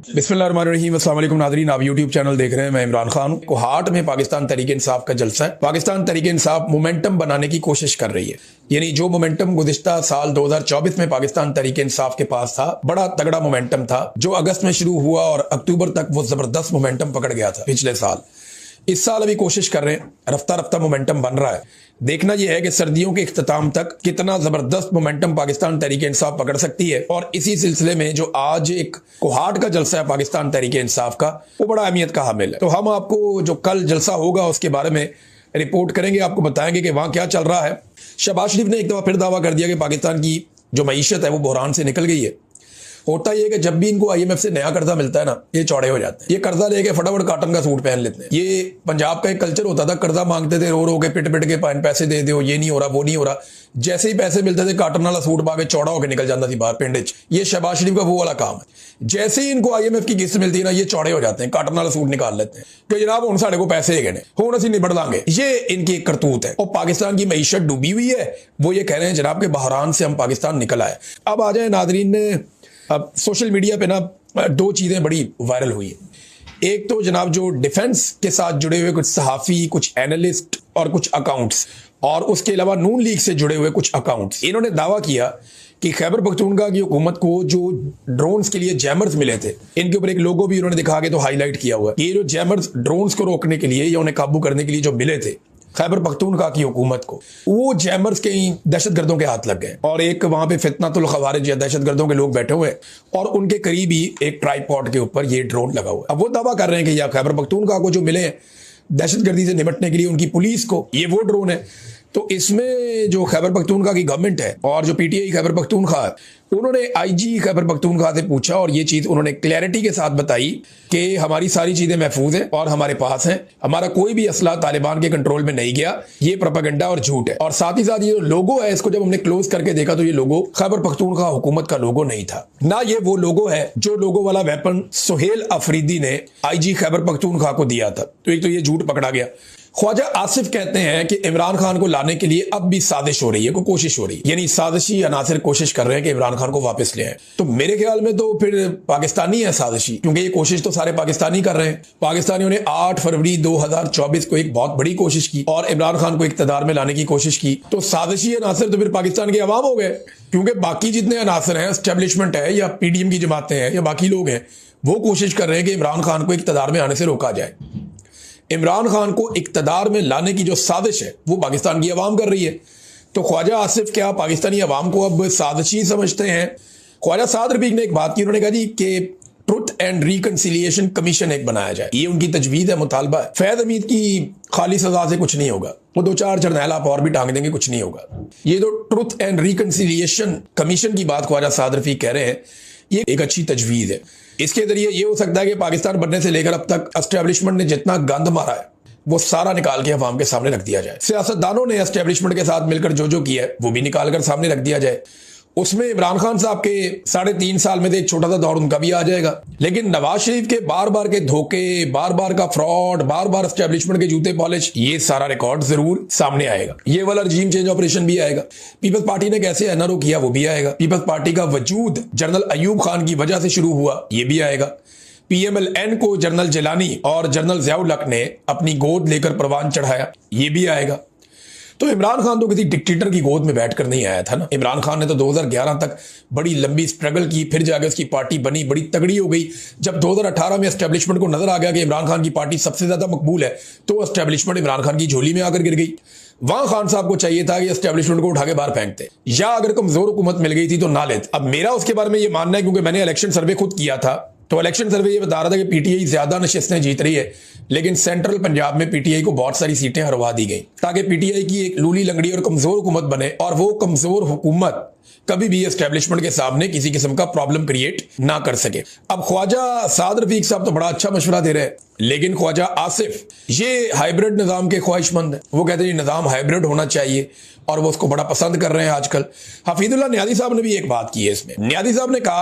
बिस्मिल्लाहिर्रहमानिर्रहीम। अस्सलाम वालेकुम नाज़रीन, आप यूट्यूब चैनल देख रहे हैं। मैं इमरान खान। कोहाट में पाकिस्तान तहरीक इंसाफ का जलसा है। पाकिस्तान तहरीक इंसाफ मोमेंटम बनाने की कोशिश कर रही है, यानी जो मोमेंटम गुज़िश्ता साल 2024 में पाकिस्तान तहरीक इंसाफ के पास था, बड़ा तगड़ा मोमेंटम था जो अगस्त में शुरू हुआ और अक्टूबर तक वो जबरदस्त मोमेंटम पकड़ गया था पिछले साल। इस साल अभी कोशिश कर रहे हैं, रफ्ता रफ्ता मोमेंटम बन रहा है। देखना यह है कि सर्दियों के इख्तिताम तक कितना जबरदस्त मोमेंटम पाकिस्तान तहरीक इंसाफ पकड़ सकती है। और इसी सिलसिले में जो आज एक कोहाट का जलसा है पाकिस्तान तहरीक इंसाफ का, वो बड़ा अहमियत का हामिल है। तो हम आपको जो कल जलसा होगा उसके बारे में रिपोर्ट करेंगे, आपको बताएंगे कि वहां क्या चल रहा है। शहबाज शरीफ ने एक दफा फिर दावा कर दिया कि पाकिस्तान की जो मईशत है वो बहरान से निकल गई है। होता यह है कि जब भी इनको IMF से नया कर्जा मिलता है ना, ये चौड़े हो जाते हैं। ये कर्जा लेके फटाफट कॉटन का सूट पहन लेते हैं। ये पंजाब का एक कल्चर होता था, कर्जा मांगते थे रो रो के, पिट पिट के पैसे दे दो, ये नहीं हो रहा वो नहीं हो रहा। जैसे ही पैसे मिलते थे कॉटन वाला सूट पा के चौड़ा होकर निकल जाता थी बाहर पिंड। ये शहबाज शरीफ का वो वाला काम है। जैसे ही इनको IMF की किस्त मिलती है ना, ये चौड़े हो जाते हैं, कॉटन वाला सूट निकाल लेते हैं कि जनाब हूं साढ़े को पैसे गए हूं असं निबड़ लांगे। ये इनकी एक करतूत है। और पाकिस्तान की मईशत डूबी हुई है, वो ये कह रहे हैं जनाब के बहरान से हम पाकिस्तान निकल आए। अब आ जाए नादरीन, अब सोशल मीडिया पे ना दो चीजें बड़ी वायरल हुई है। एक तो जनाब जो डिफेंस के साथ जुड़े हुए कुछ सहाफ़ी, कुछ एनालिस्ट और कुछ अकाउंट्स, और उसके अलावा नून लीग से जुड़े हुए कुछ अकाउंट्स, इन्होंने दावा किया कि खैबर पख्तूनख्वा की हुकूमत को जो ड्रोन्स के लिए जैमर्स मिले थे, इनके ऊपर एक लोगो भी उन्होंने दिखा के तो हाईलाइट किया हुआ है। ये जो जैमर्स ड्रोन्स को रोकने के लिए या उन्हें काबू करने के लिए जो मिले थे खैबर पख्तूनख्वा की हुकूमत को, वो जैमर्स के दहशतगर्दों के हाथ लग गए। और एक वहां पे फितनातुल खवारिज या दहशतगर्दों के लोग बैठे हुए हैं और उनके करीब ही एक ट्राइपॉड के ऊपर ये ड्रोन लगा हुआ है। अब वो दावा कर रहे हैं कि या खैबर पख्तूनख्वा को जो मिले दहशतगर्दी से निपटने के लिए उनकी पुलिस को, ये वो ड्रोन है। तो इसमें जो खैबर पख्तूनख्वा की गवर्नमेंट है और जो PTI खैबर पख्तूनख्वा है, उन्होंने IG खैबर पख्तूनख्वा से पूछा और ये चीज उन्होंने क्लैरिटी के साथ बताई कि हमारी सारी चीजें महफूज हैं और हमारे पास हैं, हमारा कोई भी असला तालिबान के कंट्रोल में नहीं गया, ये प्रोपेगेंडा और झूठ है। और साथ ही साथ ये जो लोगो है, इसको जब हमने क्लोज करके देखा तो ये लोगो खैबर पख्तूनख्वा हुकूमत का लोगो नहीं था, ना ये वो लोगो है जो लोगो वाला वेपन सुहेल अफरीदी ने IG खैबर पख्तूनख्वा को दिया था। तो एक तो ये झूठ पकड़ा गया। ख्वाजा आसिफ कहते हैं कि इमरान खान को लाने के लिए अब भी साजिश हो रही है, कोई कोशिश हो रही है, यानी साजिशी अनासिर कोशिश कर रहे हैं कि इमरान खान को वापस ले आए। तो मेरे ख्याल में तो फिर पाकिस्तानी है साजिशी, क्योंकि ये कोशिश तो सारे पाकिस्तानी कर रहे हैं। पाकिस्तानियों ने 8 फरवरी 2024 को एक बहुत बड़ी कोशिश की और इमरान खान को इक्तदार में लाने की कोशिश की। तो साजिशी अनासिर तो फिर पाकिस्तान के अवाम हो गए, क्योंकि बाकी जितने अनासिर हैं, एस्टेब्लिशमेंट है या PDM की जमातें हैं या बाकी लोग हैं, वो कोशिश कर रहे हैं कि इमरान खान को इक्तदार में आने से रोका जाए। इमरान खान को इक्तदार में लाने की जो साजिश है वो पाकिस्तान की अवाम कर रही है। तो ख्वाजा आसिफ क्या पाकिस्तानी अवाम को अब साजिशी समझते हैं? ख्वाजा साद रफीक ने एक बात की, उन्होंने कहा जी कि ट्रुथ एंड रिकंसिलिएशन कमीशन एक बनाया जाए, ये उनकी तजवीज़ है, मुतालबा है। फैज हमीद की खाली सजा से कुछ नहीं होगा, वो 2-4 जर्नैल आप और भी टांग देंगे, कुछ नहीं होगा। ये तो ट्रुथ एंड रिकंसिलिएशन कमीशन की बात ख्वाजा साद रफीक कह रहे हैं, ये एक अच्छी तजवीज़ है। इसके जरिए ये हो सकता है कि पाकिस्तान बनने से लेकर अब तक एस्टेब्लिशमेंट ने जितना गंद मारा है वो सारा निकाल के अवाम के सामने रख दिया जाए। सियासतदानों ने एस्टेब्लिशमेंट के साथ मिलकर जो जो किया है वो भी निकाल कर सामने रख दिया जाए। उसमें इमरान खान साहब के 3.5 साल में एक छोटा सा दौर उनका भी आ जाएगा, लेकिन नवाज शरीफ के बार बार के धोखे, बार बार का फ्रॉड, बार बार एस्टेब्लिशमेंट के जूते पॉलिश, ये सारा रिकॉर्ड जरूर सामने आएगा। ये वाला रजीम चेंज ऑपरेशन भी आएगा। पीपल्स पार्टी ने कैसे एनआरओ किया वो भी आएगा। पीपल्स पार्टी का वजूद जनरल अयूब खान की वजह से शुरू हुआ, ये भी आएगा। PMLN को जनरल जिलानी और जनरल ज़ियाउल हक ने अपनी गोद लेकर परवान चढ़ाया, ये भी आएगा। तो इमरान खान तो किसी डिक्टेटर की गोद में बैठकर नहीं आया था ना। इमरान खान ने तो 2011 तक बड़ी लंबी स्ट्रगल की, फिर जाकर उसकी पार्टी बनी, बड़ी तगड़ी हो गई। जब 2018 में एस्टेब्लिशमेंट को नजर आ गया कि इमरान खान की पार्टी सबसे ज्यादा मकबूल है, तो एस्टेब्लिशमेंट इमरान खान की झोली में आकर गिर गई। वहां खान साहब को चाहिए था कि एस्टेब्लिशमेंट को उठा के बाहर फेंकते, या अगर कमजोर हुकूमत मिल गई थी तो ना लेते। अब मेरा उसके बारे में ये मानना है, क्योंकि मैंने इलेक्शन सर्वे खुद किया था, तो इलेक्शन सर्वे ये बता रहा था कि PTI ज्यादा नशिस्तें जीत रही है, लेकिन सेंट्रल पंजाब में PTI को बहुत सारी सीटें हरवा दी गई ताकि PTI की एक लूली लंगड़ी और कमजोर हुकूमत बने, और वो कमजोर हुकूमत कभी भी एस्टेब्लिशमेंट के सामने किसी किस्म का प्रॉब्लम क्रिएट ना कर सके। अब ख्वाजा साद रफीक साहब तो बड़ा अच्छा मशवरा दे रहे हैं, लेकिन ख्वाजा आसिफ ये हाइब्रिड निजाम के ख्वाहिशमंद है। वो कहते हैं निजाम हाइब्रिड होना चाहिए और वो उसको बड़ा पसंद कर रहे हैं आजकल। हफीजुल्लाह नियाज़ी साहब ने भी एक बात की है इसमें। नियाज़ी साहब ने कहा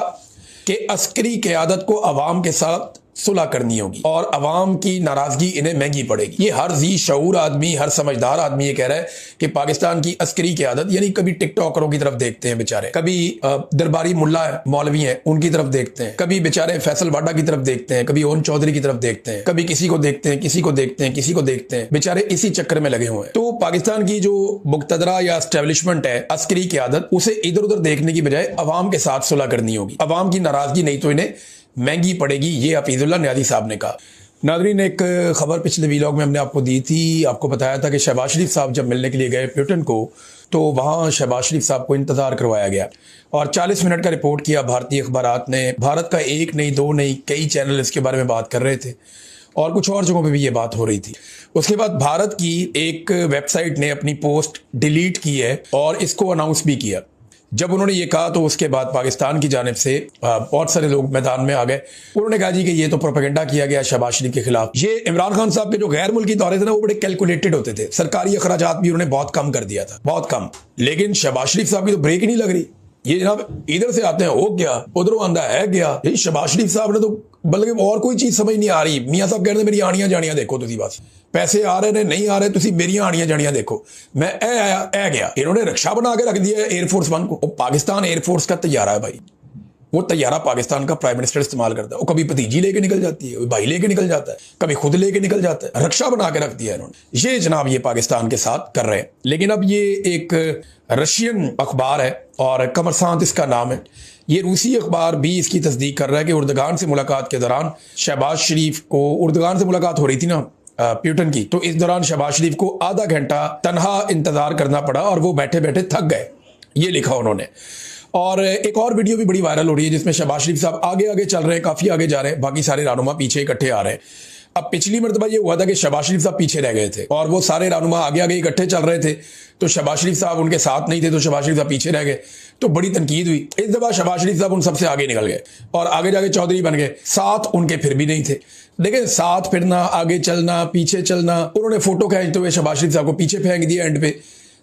कि अस्करी क़यादत को अवाम के साथ सुलह करनी होगी और अवाम की नाराजगी इन्हें महंगी पड़ेगी। ये हर जी शऊर आदमी, हर समझदार आदमी ये कह रहा है कि पाकिस्तान की अस्करी की आदत, यानी कभी टिकटॉकरों की तरफ देखते हैं बेचारे, कभी दरबारी मुल्ला है, मौलवी हैं, उनकी तरफ देखते हैं, कभी बेचारे फैसल वाडा की तरफ देखते हैं, कभी ओन चौधरी की तरफ देखते हैं, कभी किसी को देखते हैं, किसी को देखते हैं, किसी को देखते हैं, बेचारे इसी चक्कर में लगे हुए हैं। तो पाकिस्तान की जो मुक्तदरा या एस्टेब्लिशमेंट है अस्करी की आदत, उसे इधर उधर देखने की बजाय अवाम के साथ सुलह करनी होगी। अवाम की नाराजगी नहीं तो इन्हें महंगी पड़ेगी, ये हफीजुल्लाह नियाज़ी साहब ने कहा। नादरीन, एक खबर पिछले वीलॉग में हमने आपको दी थी, आपको बताया था कि शहबाज शरीफ साहब जब मिलने के लिए गए प्यूटन को, तो वहाँ शहबाज शरीफ साहब को इंतजार करवाया गया और 40 मिनट का रिपोर्ट किया भारतीय अखबारात ने। भारत का एक नहीं, दो नहीं, कई चैनल इसके बारे में बात कर रहे थे और कुछ और जगहों पे भी ये बात हो रही थी। उसके बाद भारत की एक वेबसाइट ने अपनी पोस्ट डिलीट की है और इसको अनाउंस भी किया। जब उन्होंने ये कहा तो उसके बाद पाकिस्तान की जानिब से बहुत सारे लोग मैदान में आ गए। उन्होंने कहा जी कि ये तो प्रोपेगेंडा किया गया शहबाज शरीफ के खिलाफ। ये इमरान खान साहब के जो गैर मुल्की दौरे थे ना, वो बड़े कैलकुलेटेड होते थे। सरकारी अखराजात भी उन्होंने बहुत कम कर दिया था, बहुत कम। लेकिन शहबाज शरीफ साहब की तो ब्रेक ही नहीं लग रही। ये जनाब इधर से आते हैं हो गया, उधरों आंदा है गया। ये शहबाज शरीफ साहब ने तो बल्कि और कोई चीज समझ नहीं आ रही। मियाँ साहब कह रहे मेरी आनियां जानियां देखो, तुसी बस पैसे आ रहे ने नहीं आ रहे, तुसी मेरी आनियां जानियां देखो। मैं ए आया ए गया। इन्होंने रक्षा बना के रख दिया है एयरफोर्स वन को। पाकिस्तान एयरफोर्स का तैयारा है भाई, वो तैयारा पाकिस्तान का प्राइम मिनिस्टर इस्तेमाल करता है। वो कभी भतीजी लेके निकल जाती है, कभी भाई लेके निकल जाता है, कभी खुद लेके निकल जाता है। रक्षा बना के रख दिया इन्होंने। ये जनाब ये पाकिस्तान के साथ कर रहे हैं। लेकिन अब ये एक रशियन अखबार है और कमरसांत इसका नाम है। ये रूसी अखबार भी इसकी तस्दीक कर रहा है कि उर्दगान से मुलाकात के दौरान शहबाज शरीफ को, उर्दगान से मुलाकात हो रही थी ना प्यूटन की, तो इस दौरान शहबाज शरीफ को आधा घंटा तनहा इंतजार करना पड़ा और वो बैठे बैठे थक गए, ये लिखा उन्होंने। और एक और वीडियो भी बड़ी वायरल हो रही है जिसमें शहबाज शरीफ साहब आगे आगे चल रहे हैं, काफी आगे जा रहे हैं, बाकी सारे रहनुमा पीछे इकट्ठे आ रहे हैं। अब पिछली मरतबा ये हुआ था कि शहबाज शरीफ साहब पीछे रह गए थे और वो सारे रहनुमा आगे आगे इकट्ठे चल रहे थे, तो शहबाज शरीफ साहब उनके साथ नहीं थे, तो शहबाज शरीफ साहब पीछे रह गए, तो बड़ी तनकीद हुई। इस दफा शहबाज शरीफ साहब उन सबसे आगे निकल गए और आगे जाके चौधरी बन गए। साथ उनके फिर भी नहीं थे। देखिए, साथ फिरना, आगे चलना, पीछे चलना, उन्होंने फोटो खींचते हुए शहबाज शरीफ साहब को पीछे फेंक दिया एंड पे।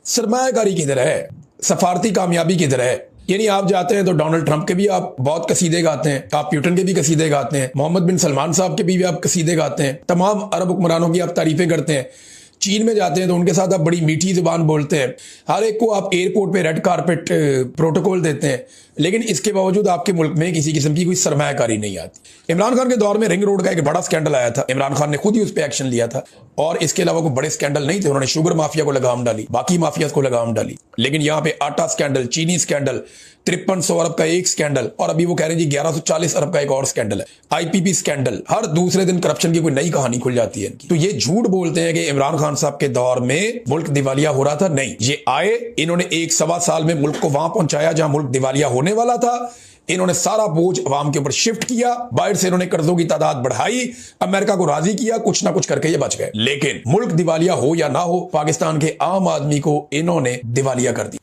सरमायाकारी किधर है, सफारती कामयाबी किधर है? यानी आप जाते हैं तो डोनाल्ड ट्रंप के भी आप बहुत कसीदे गाते हैं, आप प्यूटन के भी कसीदे गाते हैं, मोहम्मद बिन सलमान साहब के भी आप कसीदे गाते हैं, तमाम अरब हुक्मरानों की आप तारीफें करते हैं। चीन में जाते हैं तो उनके साथ आप बड़ी मीठी जुबान बोलते हैं, हर एक को आप एयरपोर्ट पे रेड कारपेट प्रोटोकॉल देते हैं, लेकिन इसके बावजूद आपके मुल्क में किसी किस्म की कोई सरमायाकारी नहीं आती। इमरान खान के दौर में रिंग रोड का एक बड़ा स्कैंडल आया था, इमरान खान ने खुद ही उस पर एक्शन लिया था और इसके अलावा कोई बड़े स्कैंडल नहीं थे। उन्होंने शुगर माफिया को लगाम डाली, बाकी माफिया को लगाम डाली, लेकिन यहाँ पे आटा स्कैंडल, चीनी स्कैंडल, 5300 अरब का एक स्कैंडल और अभी वो कह रहे हैं जी 1140 अरब का एक और स्कैंडल है, आईपीपी स्कैंडल। हर दूसरे दिन करप्शन की कोई नई कहानी खुल जाती है इनकी। तो ये झूठ बोलते हैं कि इमरान खान साहब के दौर में मुल्क दिवालिया हो रहा था। नहीं, ये आए, इन्होंने 1-1.25 साल में मुल्क को वहां पहुंचाया जहां मुल्क दिवालिया होने वाला था। इन्होंने सारा बोझ अवाम के ऊपर शिफ्ट किया, बाहर से इन्होंने कर्जों की तादाद बढ़ाई, अमेरिका को राजी किया, कुछ ना कुछ करके ये बच गए। लेकिन मुल्क दिवालिया हो या ना हो, पाकिस्तान के आम आदमी को इन्होंने दिवालिया कर दी।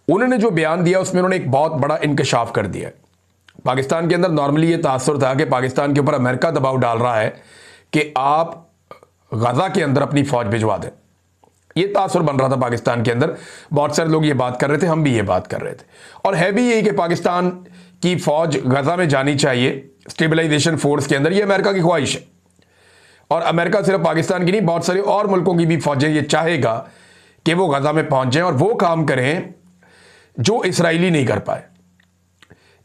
उन्होंने जो बयान दिया उसमें उन्होंने एक बहुत बड़ा इंकशाफ कर दिया। पाकिस्तान के अंदर नॉर्मली ये तासुर था कि पाकिस्तान के ऊपर अमेरिका दबाव डाल रहा है कि आप गजा के अंदर अपनी फौज भिजवा दें। ये तासुर बन रहा था पाकिस्तान के अंदर। बहुत सारे लोग ये बात कर रहे थे, हम भी ये बात कर रहे थे, और है भी यही कि पाकिस्तान की फौज गजा में जानी चाहिए स्टेबलाइजेशन फोर्स के अंदर। ये अमेरिका की ख्वाहिश है और अमेरिका सिर्फ पाकिस्तान की नहीं, बहुत सारे और मुल्कों की भी फौजें ये चाहेगा कि वो गजा में पहुंच जाएं और वो काम करें जो इसराइली नहीं कर पाए,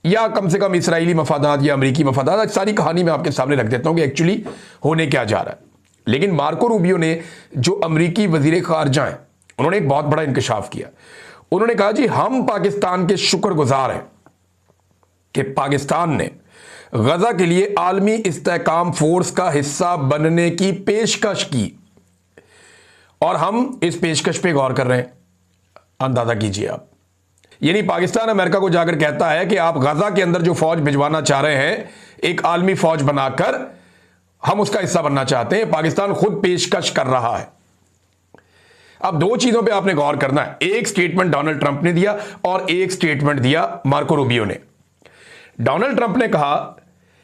या कम से कम इसराइली मफादात या अमेरिकी मफादात। सारी कहानी मैं आपके सामने रख देता हूं कि एक्चुअली होने क्या जा रहा है। लेकिन मार्को रूबियो ने, जो अमेरिकी वजीर खारजा हैं, उन्होंने एक बहुत बड़ा इंकशाफ किया। उन्होंने कहा जी हम पाकिस्तान के शुक्रगुजार हैं कि पाकिस्तान ने गजा के लिए आलमी इस्तेहकाम फोर्स का हिस्सा बनने की पेशकश की और हम इस पेशकश पे गौर कर रहे हैं। अंदाजा कीजिए आप, यानी पाकिस्तान अमेरिका को जाकर कहता है कि आप गजा के अंदर जो फौज भिजवाना चाह रहे हैं, एक आलमी फौज बनाकर, हम उसका हिस्सा बनना चाहते हैं। पाकिस्तान खुद पेशकश कर रहा है। अब दो चीजों पे आपने गौर करना है। एक स्टेटमेंट डोनाल्ड ट्रंप ने दिया और एक स्टेटमेंट दिया मार्को रूबियो ने। डोनाल्ड ट्रंप ने कहा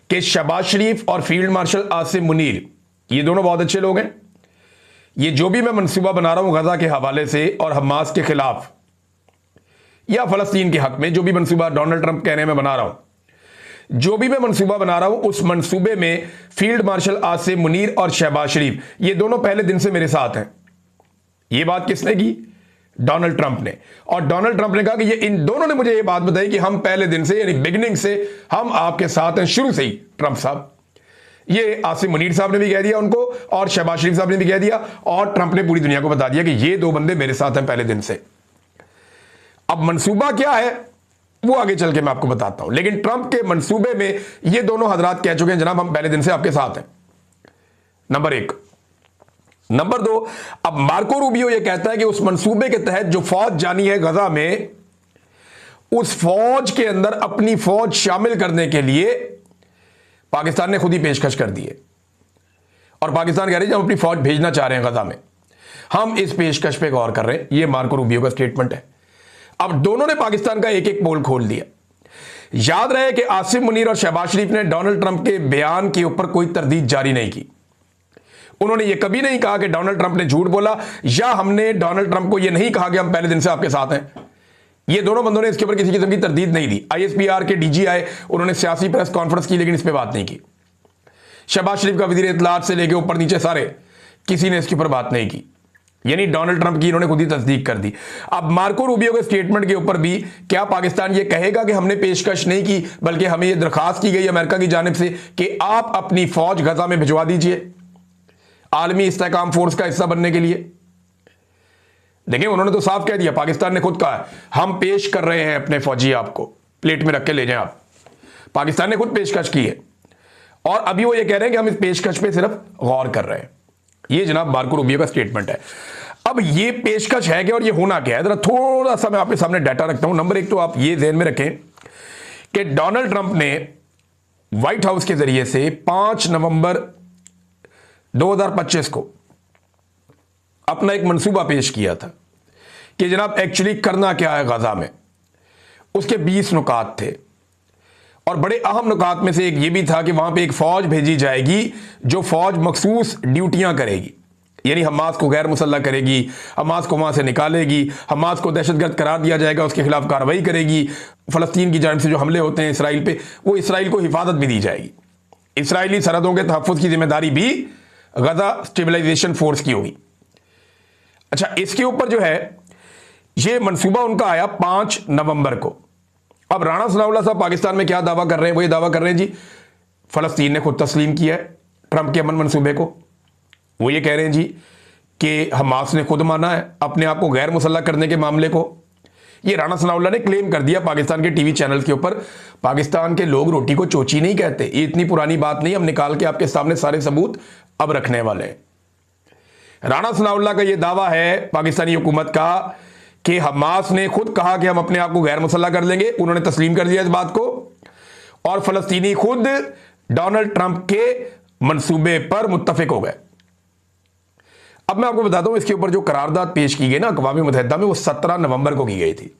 कि शहबाज शरीफ और फील्ड मार्शल आसिम मुनीर, ये दोनों बहुत अच्छे लोग हैं। ये जो भी मैं मंसूबा बना रहा हूं गजा के हवाले से और हमास के खिलाफ या फलस्तीन के हक में, जो भी मंसूबा डोनाल्ड ट्रंप कह रहे हैं मैं बना रहा हूं, जो भी मैं मंसूबा बना रहा हूं उस मंसूबे में फील्ड मार्शल आसिम मुनीर और शहबाज शरीफ ये दोनों पहले दिन से मेरे साथ हैं। ये बात किसने की? डोनाल्ड ट्रंप ने। और डोनाल्ड ट्रंप ने कहा कि ये इन दोनों ने मुझे ये बात बताई कि हम पहले दिन से यानी बिगिनिंग से हम आपके साथ हैं, शुरू से ही। ट्रंप साहब, ये आसिम मुनीर साहब ने भी कह दिया उनको और शहबाज शरीफ साहब ने भी कह दिया और ट्रंप ने पूरी दुनिया को बता दिया कि ये दो बंदे मेरे साथ हैं पहले दिन से। अब मंसूबा क्या है वो आगे चल के मैं आपको बताता हूं, लेकिन ट्रंप के मंसूबे में ये दोनों हजरात कह चुके हैं जनाब हम पहले दिन से आपके साथ हैं। नंबर एक। नंबर दो, अब मार्को रूबियो ये कहता है कि उस मंसूबे के तहत जो फौज जानी है गजा में, उस फौज के अंदर अपनी फौज शामिल करने के लिए पाकिस्तान ने खुद ही पेशकश कर दी है। और पाकिस्तान कह रही है हम अपनी फौज भेजना चाह रहे हैं गजा में, हम इस पेशकश पे गौर कर रहे हैं। यह मार्को रूबियो का स्टेटमेंट है। अब दोनों ने पाकिस्तान का एक एक पोल खोल दिया। याद रहे कि आसिम मुनीर और शहबाज शरीफ ने डोनाल्ड ट्रंप के बयान के ऊपर कोई तरदीद जारी नहीं की। उन्होंने यह कभी नहीं कहा कि डोनाल्ड ट्रंप ने झूठ बोला, या हमने डोनाल्ड ट्रंप को यह नहीं कहा कि हम पहले दिन से आपके साथ हैं। ये दोनों बंदों ने इसके ऊपर किसी किस्म की तरदीद नहीं दी। आईएसपीआर के डीजी आए, उन्होंने सियासी प्रेस कॉन्फ्रेंस की, लेकिन इस पर बात नहीं की। शहबाज शरीफ का वजीर इत्तलात से लेकर ऊपर नीचे सारे, किसी ने इसके ऊपर बात नहीं की। यानी डोनाल्ड ट्रंप की इन्होंने खुद ही तस्दीक कर दी। अब मार्को रूबियो के स्टेटमेंट के ऊपर भी क्या पाकिस्तान ये कहेगा कि हमने पेशकश नहीं की, बल्कि हमें यह दरखास्त की गई अमेरिका की जानिब से कि आप अपनी फौज गजा में भिजवा दीजिए आलमी इस्तेहकाम फोर्स का हिस्सा बनने के लिए। देखिए उन्होंने तो साफ कह दिया, पाकिस्तान ने खुद कहा हम पेश कर रहे हैं अपने फौजी, आपको प्लेट में रख के ले जाएं आप। पाकिस्तान ने खुद पेशकश की है और अभी वो ये कह रहे हैं कि हम इस पेशकश पे सिर्फ गौर कर रहे हैं। ये जनाब मार्को रूबियो का स्टेटमेंट है। अब ये पेशकश है क्या और ये होना क्या है, जरा थोड़ा सा मैं आपके सामने डाटा रखता हूं। नंबर एक तो आप ये ध्यान में रखें कि डोनाल्ड ट्रंप ने व्हाइट हाउस के जरिए से 5 नवंबर 2025 को अपना एक मंसूबा पेश किया था कि जनाब एक्चुअली करना क्या है गजा में। उसके 20 नुकात थे और बड़े अहम नुकात में से एक ये भी था कि वहां पे एक फौज भेजी जाएगी जो फौज मखसूस ड्यूटियां करेगी, यानी हमास को गैर मुसल्लह करेगी, हमास को वहां से निकालेगी, हमास को दहशतगर्द करार दिया जाएगा, उसके खिलाफ कार्रवाई करेगी। फलस्तीन की जानिब से जो हमले होते हैं इसराइल पे, वो इसराइल को हिफाजत भी दी जाएगी। इसराइली सरहदों के तहफ़्फ़ुज़ की जिम्मेदारी भी गजा स्टेबलाइजेशन फोर्स की होगी। अच्छा, इसके ऊपर जो है ये मंसूबा उनका आया 5 नवंबर को। अब राणा सनाउल्लाह साहब पाकिस्तान में क्या दावा कर रहे हैं, वो ये दावा कर रहे हैं जी फलस्तीन ने खुद तस्लीम किया है ट्रंप के अमन मंसूबे को। वो ये कह रहे हैं जी कि हमास ने खुद माना है अपने आप को गैर मुसल्लह करने के मामले को। ये राणा सनाउल्लाह ने क्लेम कर दिया पाकिस्तान के टीवी चैनल के ऊपर। पाकिस्तान के लोग रोटी को चोची नहीं कहते, ये इतनी पुरानी बात नहीं, हम निकाल के आपके सामने सारे सबूत अब रखने वाले हैं। राणा सनाउल्लाह का यह दावा है पाकिस्तानी हुकूमत का कि हमास ने खुद कहा कि हम अपने आप को गैर मुसल्लह कर लेंगे, उन्होंने तस्लीम कर दिया इस बात को, और फलस्तीनी खुद डोनाल्ड ट्रंप के मंसूबे पर मुत्तफिक हो गए। अब मैं आपको बताता हूं इसके ऊपर जो करारदाद पेश की गई ना अक़वाम मुत्तहिदा में, वो 17 नवंबर को की गई थी,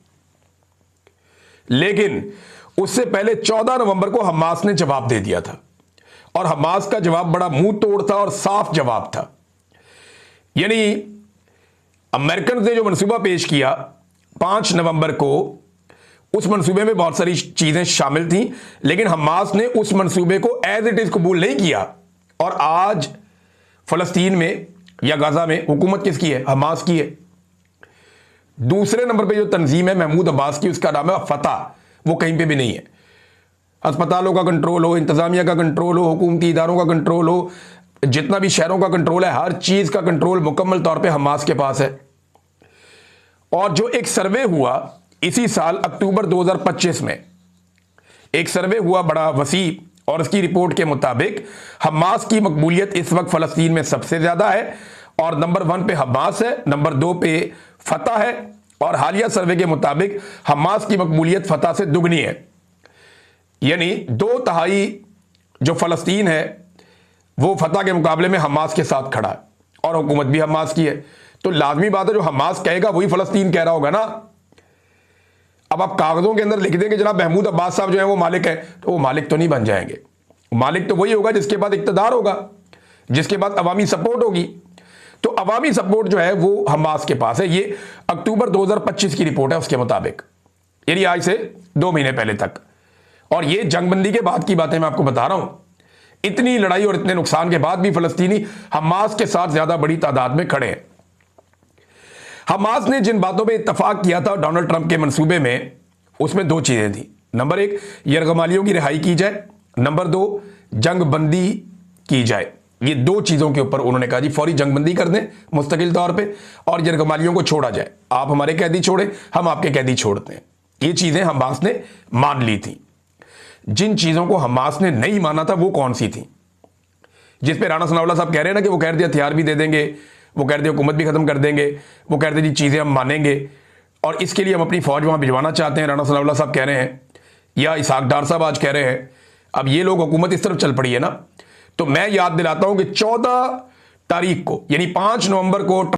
लेकिन उससे पहले 14 नवंबर को हमास ने जवाब दे दिया था। और हमास का जवाब बड़ा मुंह तोड़ था और साफ जवाब था। यानी अमेरिकन ने जो मंसूबा पेश किया 5 नवंबर को, उस मंसूबे में बहुत सारी चीजें शामिल थी, लेकिन हमास ने उस मंसूबे को एज इट इज कबूल नहीं किया। और आज फलस्तीन में या गाजा में हुकूमत किसकी है? हमास की है। दूसरे नंबर पे जो तंजीम है महमूद अब्बास की, उसका नाम है फतह, वो कहीं पे भी नहीं है। अस्पतालों का कंट्रोल हो, इंतजामिया का कंट्रोल हो, हुकूमती इदारों का कंट्रोल हो, जितना भी शहरों का कंट्रोल है, हर चीज का कंट्रोल मुकम्मल तौर पे हमास के पास है। और जो एक सर्वे हुआ इसी साल अक्टूबर 2025 में, एक सर्वे हुआ बड़ा वसी, और उसकी रिपोर्ट के मुताबिक हमास की मकबूलियत इस वक्त फलस्तीन में सबसे ज्यादा है, और नंबर 1 पे हमास है, नंबर 2 पे फतह है, और हालिया सर्वे के मुताबिक हमास की मकबूलियत फतह से दुगनी है। यानी 2/3 जो फलस्तीन है वो फतह के मुकाबले में हमास के साथ खड़ा है, और हुकूमत भी हमास की है। तो लाजमी बात है जो हमास कहेगा वही फलस्तीन कह रहा होगा ना। अब आप कागजों के अंदर लिख देंगे जनाब महमूद अब्बास साहब जो है वो मालिक है, तो वो मालिक तो नहीं बन जाएंगे। मालिक तो वही होगा जिसके बाद इक्तदार होगा, जिसके बाद अवामी सपोर्ट होगी। तो अवामी सपोर्ट जो है वो हमास के पास है। ये अक्टूबर 2025 की रिपोर्ट है उसके मुताबिक, यानी आज से 2 महीने पहले तक। और ये जंगबंदी के बाद की बातें मैं आपको बता रहा हूं। इतनी लड़ाई और इतने नुकसान के बाद भी फलस्तीनी हमास के साथ ज्यादा बड़ी तादाद में खड़े हैं। हमास ने जिन बातों पे इत्तफाक किया था डोनाल्ड ट्रंप के मंसूबे में, उसमें दो चीजें थी। नंबर एक, यरगमालियों की रिहाई की जाए। नंबर दो, जंगबंदी की जाए। ये दो चीजों के ऊपर उन्होंने कहा जी फौरी जंगबंदी कर दें मुस्तकिल तौर पे, और यरगमालियों को छोड़ा जाए। आप हमारे कैदी छोड़े, हम आपके कैदी छोड़ते हैं। ये चीजें हमास ने मान ली थी। जिन चीजों को हमास ने नहीं माना था वो कौन सी थी? जिस पे राणा सनाउल्लाह साहब कह रहे हैं ना कि वो कह रहे थे हथियार भी दे देंगे, वो कह रहे थे हुकूमत भी खत्म कर देंगे, वो कह रहे थे जी चीजें हम मानेंगे और इसके लिए हम अपनी फौज वहां भिजवाना चाहते हैं, राणा सनाउल्लाह साहब कह रहे हैं, या इसहाक डार साहब आज कह रहे हैं। अब ये लोग हुकूमत इस तरफ चल पड़ी है ना, तो मैं याद दिलाता हूं कि 14 तारीख को यानी 5 नवंबर को